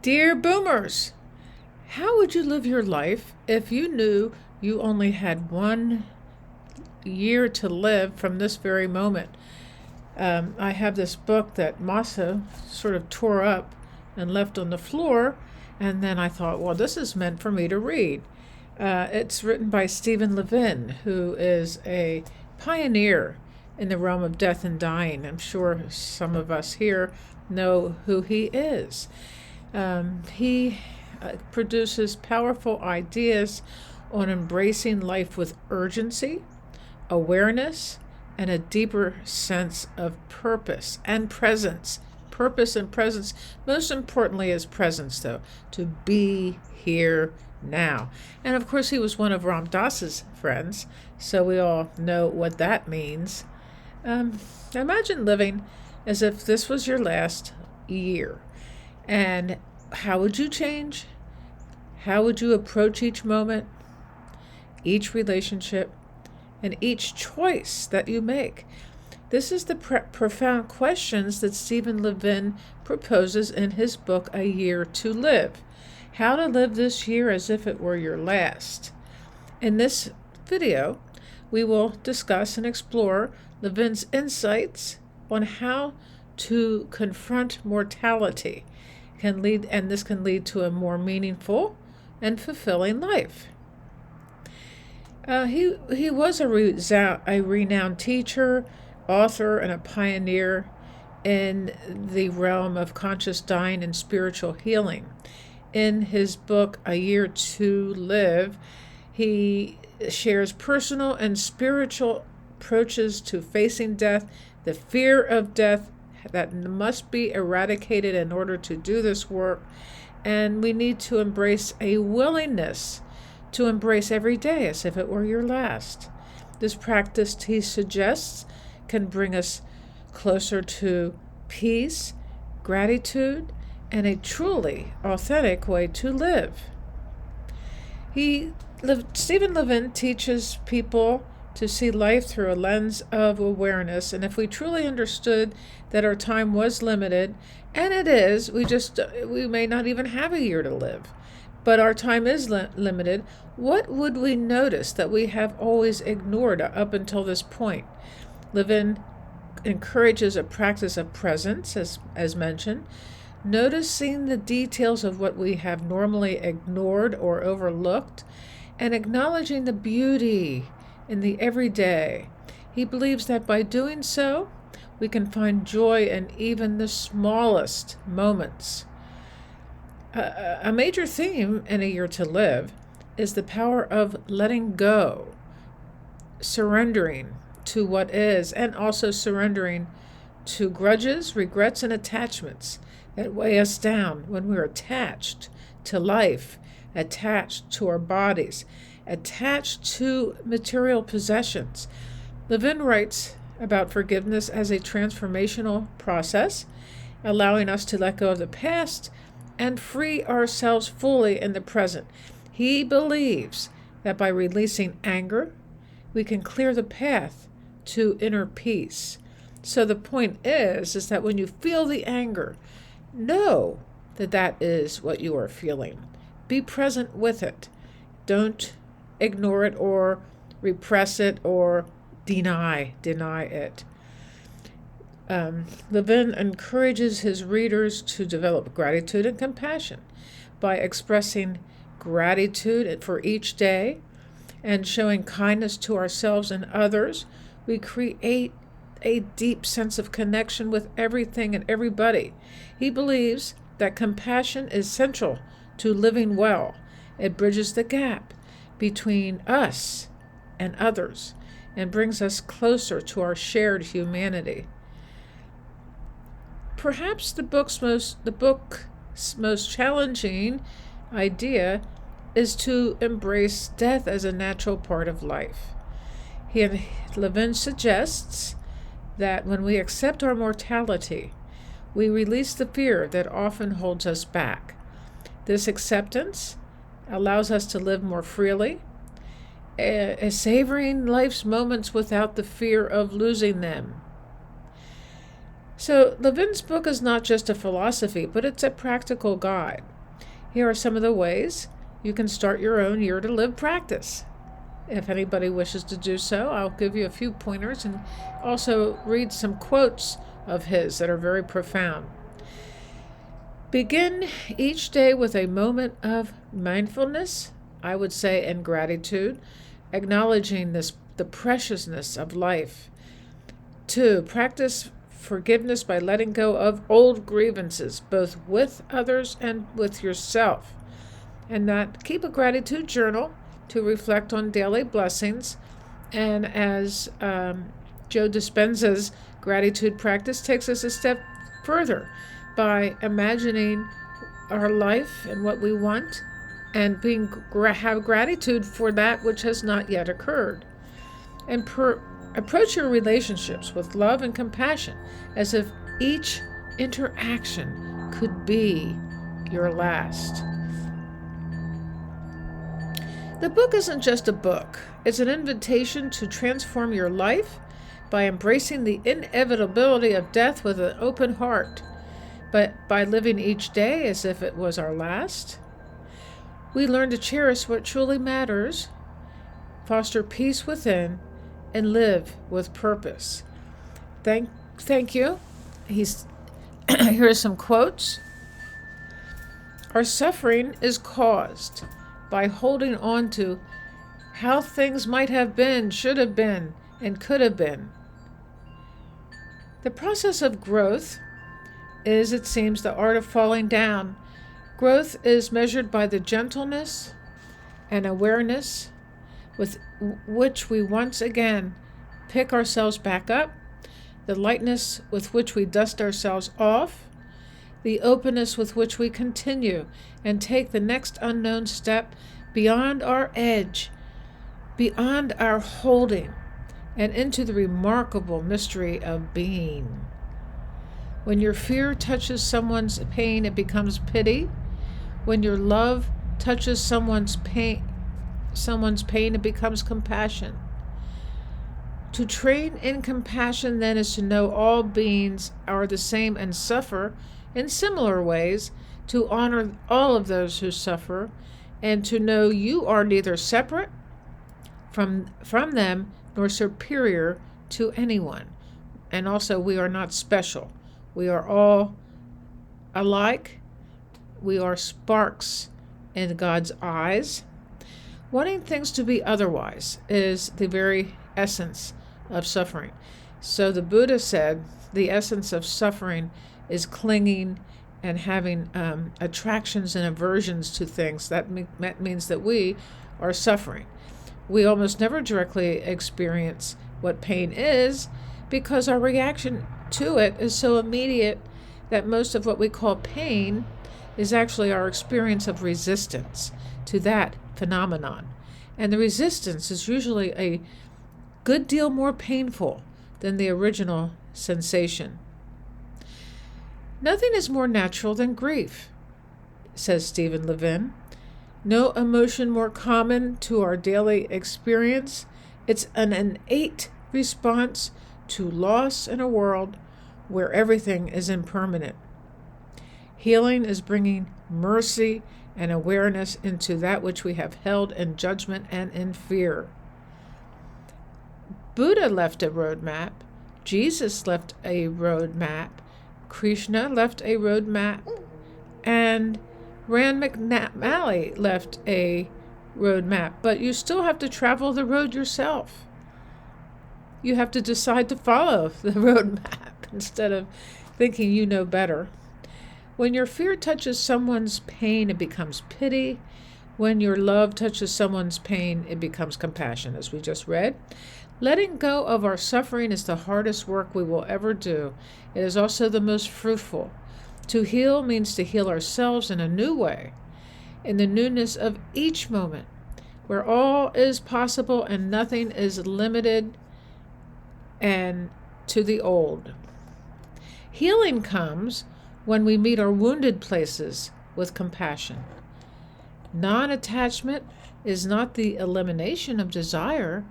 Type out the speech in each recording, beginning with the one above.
Dear boomers, how would you live your life if you knew you only had 1 year to live from this very moment? I have this book that Masa sort of tore up and left on the floor, and then I thought, well, this is meant for me to read. It's written by Stephen Levine, who is a pioneer in the realm of death and dying. I'm sure some of us here know who he is. He produces powerful ideas on embracing life with urgency, awareness, and a deeper sense of purpose and presence. Purpose and presence. Most importantly is presence, though, to be here now. And of course, he was one of Ram Dass's friends, so we all know what that means. Imagine living as if this was your last year. And how would you change? How would you approach each moment, each relationship, and each choice that you make? This is the profound questions that Stephen Levine proposes in his book, A Year to Live. How to live this year as if it were your last. In this video, we will discuss and explore Levine's insights on how to confront mortality. This can lead to a more meaningful and fulfilling life. He was a renowned teacher, author, and a pioneer in the realm of conscious dying and spiritual healing. In his book, A Year to Live, he shares personal and spiritual approaches to facing death, the fear of death that must be eradicated in order to do this work, and we need to embrace a willingness to embrace every day as if it were your last. This practice, he suggests, can bring us closer to peace, gratitude, and a truly authentic way to live. Stephen Levine teaches people to see life through a lens of awareness, and if we truly understood that our time was limited, and it is, we may not even have a year to live, but our time is limited, what would we notice that we have always ignored up until this point? Levine encourages a practice of presence, as mentioned, noticing the details of what we have normally ignored or overlooked, and acknowledging the beauty in the everyday. He believes that by doing so, we can find joy in even the smallest moments. A major theme in A Year to Live is the power of letting go, surrendering to what is, and also surrendering to grudges, regrets, and attachments that weigh us down when we're attached to life, attached to our bodies, attached to material possessions. Levine writes about forgiveness as a transformational process, allowing us to let go of the past and free ourselves fully in the present. He believes that by releasing anger, we can clear the path to inner peace. So the point is that when you feel the anger, know that that is what you are feeling. Be present with it. Don't ignore it or repress it or deny it. Levine encourages his readers to develop gratitude and compassion by expressing gratitude for each day and showing kindness to ourselves and others. We create a deep sense of connection with everything and everybody. He believes that compassion is central to living well. It bridges the gap between us and others and brings us closer to our shared humanity. Perhaps the book's most challenging idea is to embrace death as a natural part of life. Levine suggests that when we accept our mortality, we release the fear that often holds us back. This acceptance allows us to live more freely, savoring life's moments without the fear of losing them. So Levine's book is not just a philosophy, but it's a practical guide. Here are some of the ways you can start your own year to live practice. If anybody wishes to do so, I'll give you a few pointers and also read some quotes of his that are very profound. Begin each day with a moment of mindfulness, I would say, and gratitude, acknowledging the preciousness of life. 2, practice forgiveness by letting go of old grievances, both with others and with yourself. And that keep a gratitude journal to reflect on daily blessings. And as Joe Dispenza's gratitude practice takes us a step further by imagining our life and what we want and have gratitude for that which has not yet occurred. And approach your relationships with love and compassion as if each interaction could be your last. The book isn't just a book. It's an invitation to transform your life by embracing the inevitability of death with an open heart, but by living each day as if it was our last. We learn to cherish what truly matters, foster peace within, and live with purpose. Thank you. Here are some quotes. Our suffering is caused by holding on to how things might have been, should have been, and could have been. The process of growth is, it seems, the art of falling down. Growth is measured by the gentleness and awareness with which we once again pick ourselves back up, the lightness with which we dust ourselves off, the openness with which we continue and take the next unknown step beyond our edge, beyond our holding, and into the remarkable mystery of being. When your fear touches someone's pain, it becomes pity. When your love touches someone's pain, it becomes compassion. To train in compassion, then, is to know all beings are the same and suffer in similar ways, to honor all of those who suffer, and to know you are neither separate from them nor superior to anyone. And also, we are not special. We are all alike. We are sparks in God's eyes. Wanting things to be otherwise is the very essence of suffering. So the Buddha said the essence of suffering is clinging and having attractions and aversions to things. That means that we are suffering. We almost never directly experience what pain is because our reaction to it is so immediate that most of what we call pain is actually our experience of resistance to that phenomenon. And the resistance is usually a good deal more painful than the original sensation. Nothing is more natural than grief, says Stephen Levine. No emotion more common to our daily experience. It's an innate response to loss in a world where everything is impermanent. Healing is bringing mercy and awareness into that which we have held in judgment and in fear. Buddha left a roadmap. Jesus left a roadmap. Krishna left a roadmap. And Rand McNally left a roadmap. But you still have to travel the road yourself. You have to decide to follow the roadmap instead of thinking you know better. When your fear touches someone's pain, it becomes pity. When your love touches someone's pain, it becomes compassion, as we just read. Letting go of our suffering is the hardest work we will ever do. It is also the most fruitful. To heal means to heal ourselves in a new way, in the newness of each moment, where all is possible and nothing is limited and to the old. Healing comes when we meet our wounded places with compassion. Non-attachment is not the elimination of desire.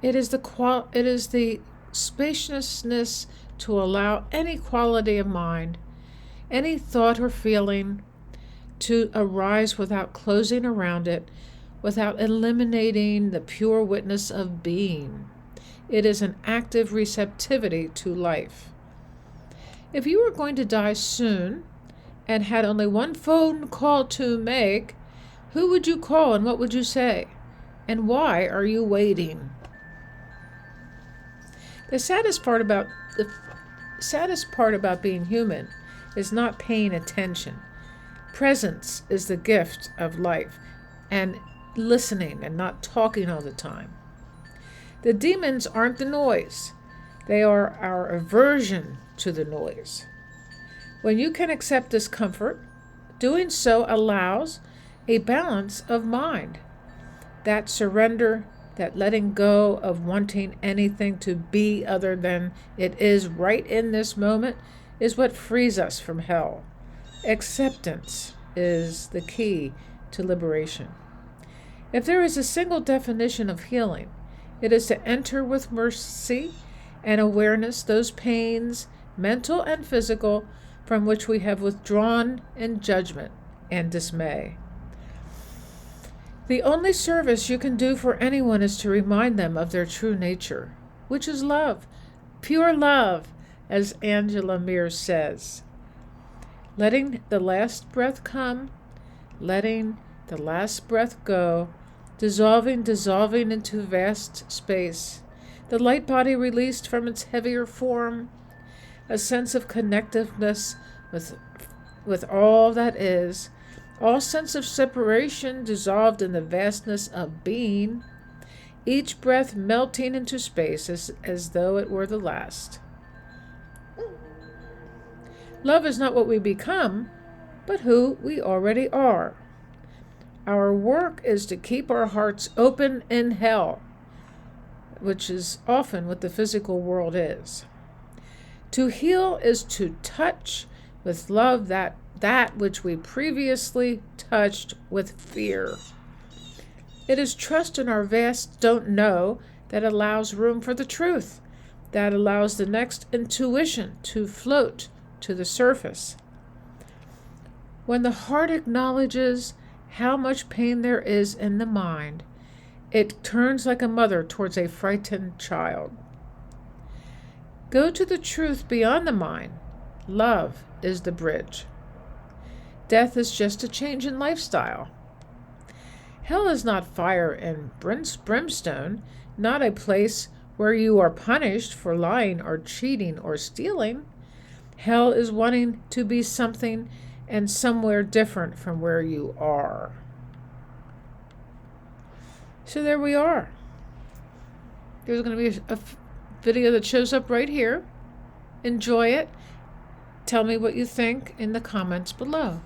It is the spaciousness to allow any quality of mind, any thought or feeling to arise without closing around it, without eliminating the pure witness of being. It is an active receptivity to life. If you were going to die soon and had only one phone call to make, who would you call and what would you say? And why are you waiting? The saddest part about being human is not paying attention. Presence is the gift of life, and listening and not talking all the time. The demons aren't the noise. They are our aversion to the noise. When you can accept discomfort, doing so allows a balance of mind. That surrender, that letting go of wanting anything to be other than it is right in this moment, is what frees us from hell. Acceptance is the key to liberation. If there is a single definition of healing, it is to enter with mercy and awareness those pains, mental and physical, from which we have withdrawn in judgment and dismay. The only service you can do for anyone is to remind them of their true nature, which is love, pure love, as Angela Mears says. Letting the last breath come, letting the last breath go, dissolving into vast space, the light body released from its heavier form, a sense of connectiveness with all that is, all sense of separation dissolved in the vastness of being, each breath melting into space as though it were the last. Love is not what we become, but who we already are. Our work is to keep our hearts open in hell, which is often what the physical world is. To heal is to touch with love that which we previously touched with fear. It is trust in our vast don't know that allows room for the truth, that allows the next intuition to float to the surface. When the heart acknowledges how much pain there is in the mind, it turns like a mother towards a frightened child. Go to the truth beyond the mind. Love is the bridge. Death is just a change in lifestyle. Hell is not fire and brimstone, not a place where you are punished for lying or cheating or stealing. Hell is wanting to be something and somewhere different from where you are. So there we are. There's going to be a video that shows up right here. Enjoy it. Tell me what you think in the comments below.